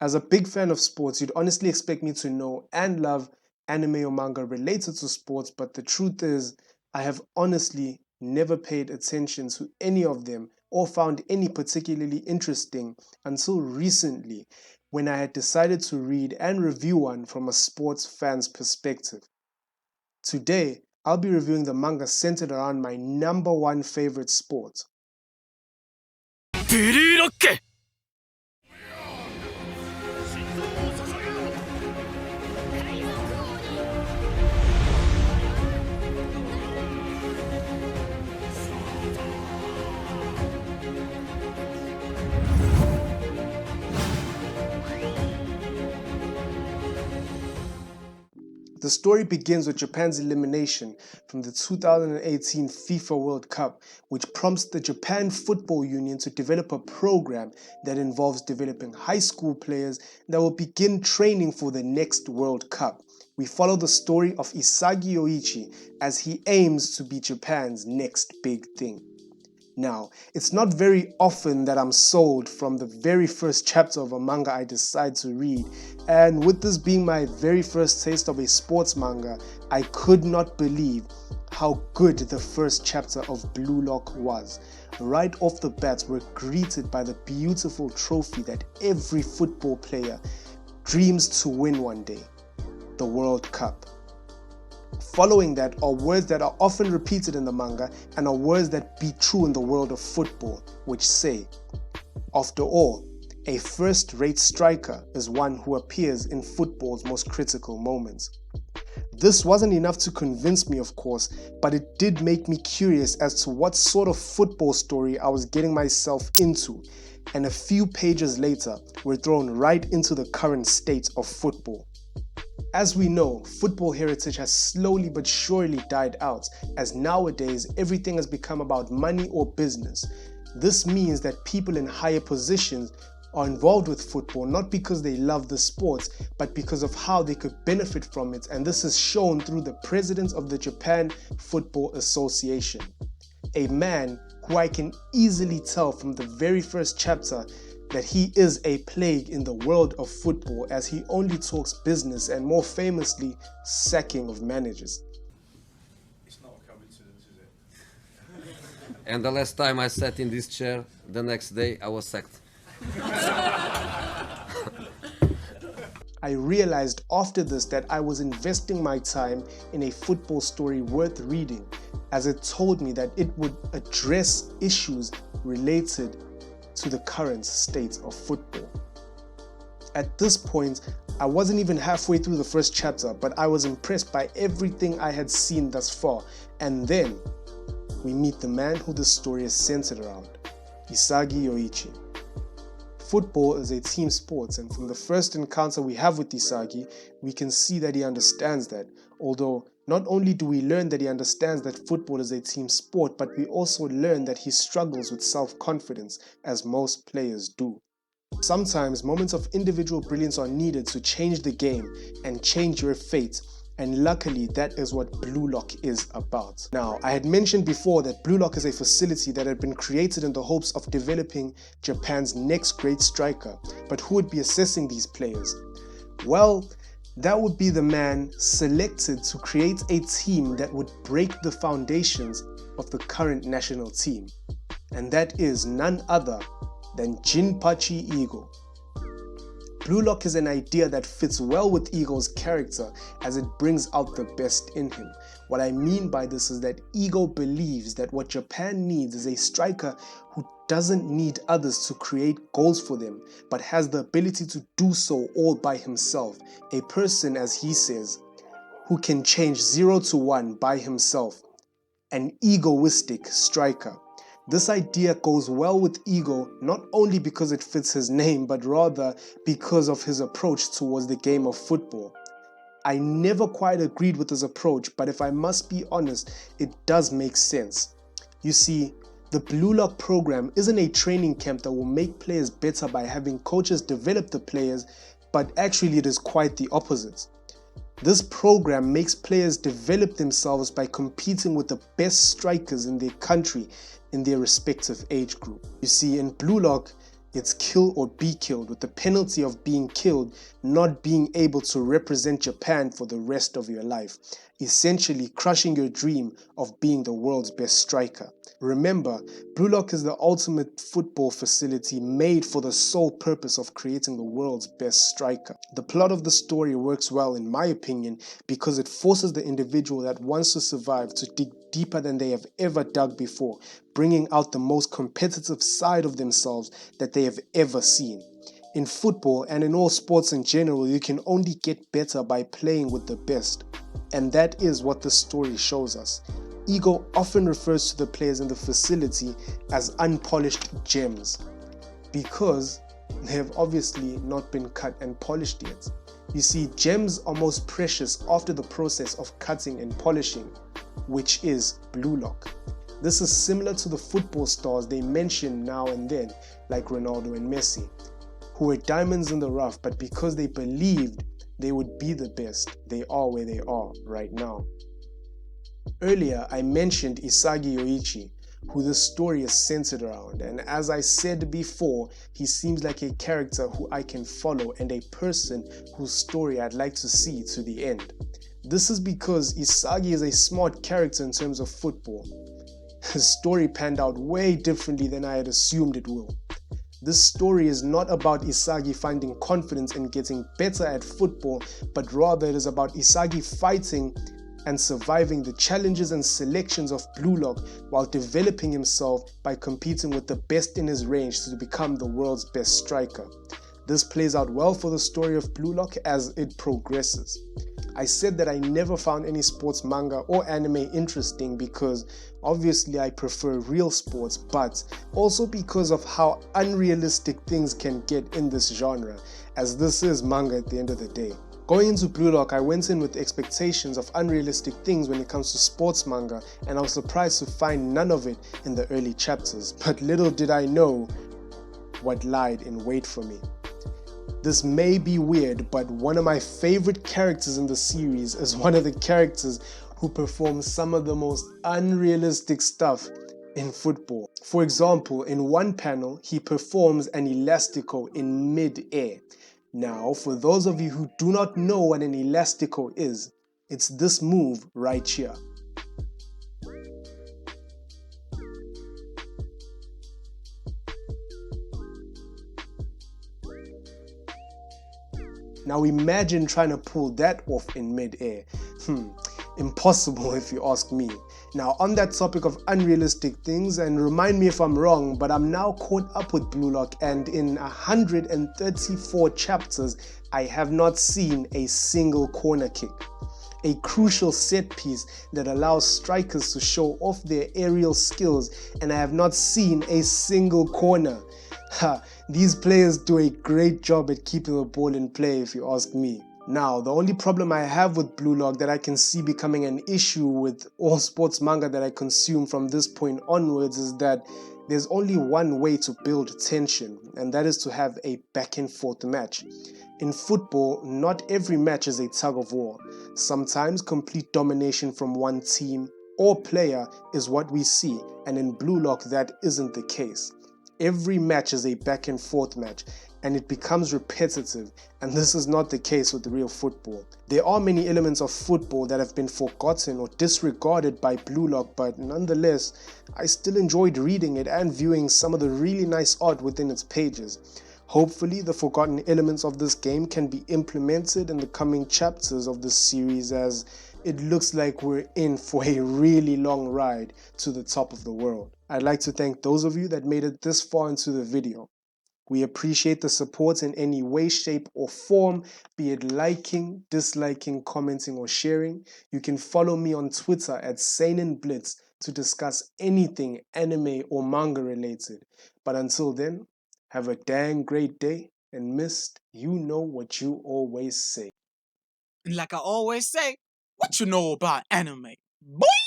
As a big fan of sports, you'd honestly expect me to know and love anime or manga related to sports, but the truth is, I have honestly never paid attention to any of them or found any particularly interesting until recently when I had decided to read and review one from a sports fan's perspective. Today, I'll be reviewing the manga centered around my number one favorite sport. The story begins with Japan's elimination from the 2018 FIFA World Cup, which prompts the Japan Football Union to develop a program that involves developing high school players that will begin training for the next World Cup. We follow the story of Isagi Yoichi as he aims to be Japan's next big thing. Now, it's not very often that I'm sold from the very first chapter of a manga I decide to read, and with this being my very first taste of a sports manga, I could not believe how good the first chapter of Blue Lock was. Right off the bat, we're greeted by the beautiful trophy that every football player dreams to win one day, the World Cup. Following that are words that are often repeated in the manga and are words that be true in the world of football, which say, after all, a first-rate striker is one who appears in football's most critical moments. This wasn't enough to convince me, of course, but it did make me curious as to what sort of football story I was getting myself into, and a few pages later, we're thrown right into the current state of football. As we know, football heritage has slowly but surely died out, as nowadays everything has become about money or business. This means that people in higher positions are involved with football not because they love the sport, but because of how they could benefit from it, and this is shown through the president of the Japan Football Association. A man who I can easily tell from the very first chapter that he is a plague in the world of football, as he only talks business and more famously, sacking of managers. It's not a coincidence, is it? And the last time I sat in this chair, the next day I was sacked. I realized after this that I was investing my time in a football story worth reading, as it told me that it would address issues related to the current state of football. At this point, I wasn't even halfway through the first chapter, but I was impressed by everything I had seen thus far, and then we meet the man who the story is centered around, Isagi Yoichi. Football is a team sport, and from the first encounter we have with Isagi, we can see that he understands that, although not only do we learn that he understands that football is a team sport, but we also learn that he struggles with self-confidence, as most players do. Sometimes moments of individual brilliance are needed to change the game and change your fate, and luckily that is what Blue Lock is about. Now, I had mentioned before that Blue Lock is a facility that had been created in the hopes of developing Japan's next great striker, but who would be assessing these players? Well, that would be the man selected to create a team that would break the foundations of the current national team. And that is none other than Jinpachi Ego. Blue Lock is an idea that fits well with Ego's character, as it brings out the best in him. What I mean by this is that Ego believes that what Japan needs is a striker who doesn't need others to create goals for them, but has the ability to do so all by himself. A person, as he says, who can change 0 to 1 by himself. An egoistic striker. This idea goes well with Ego, not only because it fits his name, but rather because of his approach towards the game of football. I never quite agreed with his approach, but if I must be honest, it does make sense. You see, the Blue Lock program isn't a training camp that will make players better by having coaches develop the players, but actually it is quite the opposite. This program makes players develop themselves by competing with the best strikers in their country in their respective age group. You see, in Blue Lock, It's kill or be killed, with the penalty of being killed not being able to represent Japan for the rest of your life, essentially crushing your dream of being the world's best striker. Remember, Blue Lock is the ultimate football facility made for the sole purpose of creating the world's best striker. The plot of the story works well, in my opinion, because it forces the individual that wants to survive to dig deeper than they have ever dug before, bringing out the most competitive side of themselves that they have ever seen. In football and in all sports in general, you can only get better by playing with the best. And that is what the story shows us. Ego often refers to the players in the facility as unpolished gems, because they have obviously not been cut and polished yet. You see, gems are most precious after the process of cutting and polishing, which is Blue Lock. This is similar to the football stars they mention now and then, like Ronaldo and Messi, who were diamonds in the rough, but because they believed they would be the best, they are where they are right now. Earlier, I mentioned Isagi Yoichi, who this story is centered around, and as I said before, he seems like a character who I can follow and a person whose story I'd like to see to the end. This is because Isagi is a smart character in terms of football. His story panned out way differently than I had assumed it will. This story is not about Isagi finding confidence and getting better at football, but rather it is about Isagi fighting and surviving the challenges and selections of Blue Lock while developing himself by competing with the best in his range to become the world's best striker. This plays out well for the story of Blue Lock as it progresses. I said that I never found any sports manga or anime interesting because obviously I prefer real sports, but also because of how unrealistic things can get in this genre, as this is manga at the end of the day. Going into Blue Lock, I went in with expectations of unrealistic things when it comes to sports manga, and I was surprised to find none of it in the early chapters, but little did I know what lied in wait for me. This may be weird, but one of my favorite characters in the series is one of the characters who performs some of the most unrealistic stuff in football. For example, in one panel, he performs an elastico in mid-air. Now, for those of you who do not know what an elastico is, it's this move right here. Now imagine trying to pull that off in mid-air. Impossible if you ask me. Now on that topic of unrealistic things, and remind me if I'm wrong, but I'm now caught up with Blue Lock, and in 134 chapters, I have not seen a single corner kick. A crucial set piece that allows strikers to show off their aerial skills, and I have not seen a single corner. These players do a great job at keeping the ball in play if you ask me. Now, the only problem I have with Blue Lock that I can see becoming an issue with all sports manga that I consume from this point onwards is that there's only one way to build tension, and that is to have a back and forth match. In football, not every match is a tug of war. Sometimes complete domination from one team or player is what we see, and in Blue Lock that isn't the case. Every match is a back and forth match, and it becomes repetitive, and this is not the case with real football. There are many elements of football that have been forgotten or disregarded by Blue Lock, but nonetheless, I still enjoyed reading it and viewing some of the really nice art within its pages. Hopefully, the forgotten elements of this game can be implemented in the coming chapters of this series, as it looks like we're in for a really long ride to the top of the world. I'd like to thank those of you that made it this far into the video. We appreciate the support in any way, shape, or form, be it liking, disliking, commenting, or sharing. You can follow me on Twitter at SeinenBlitz to discuss anything anime or manga related. But until then, have a dang great day, and Mist, you know what you always say. And like I always say, what you know about anime? Boy!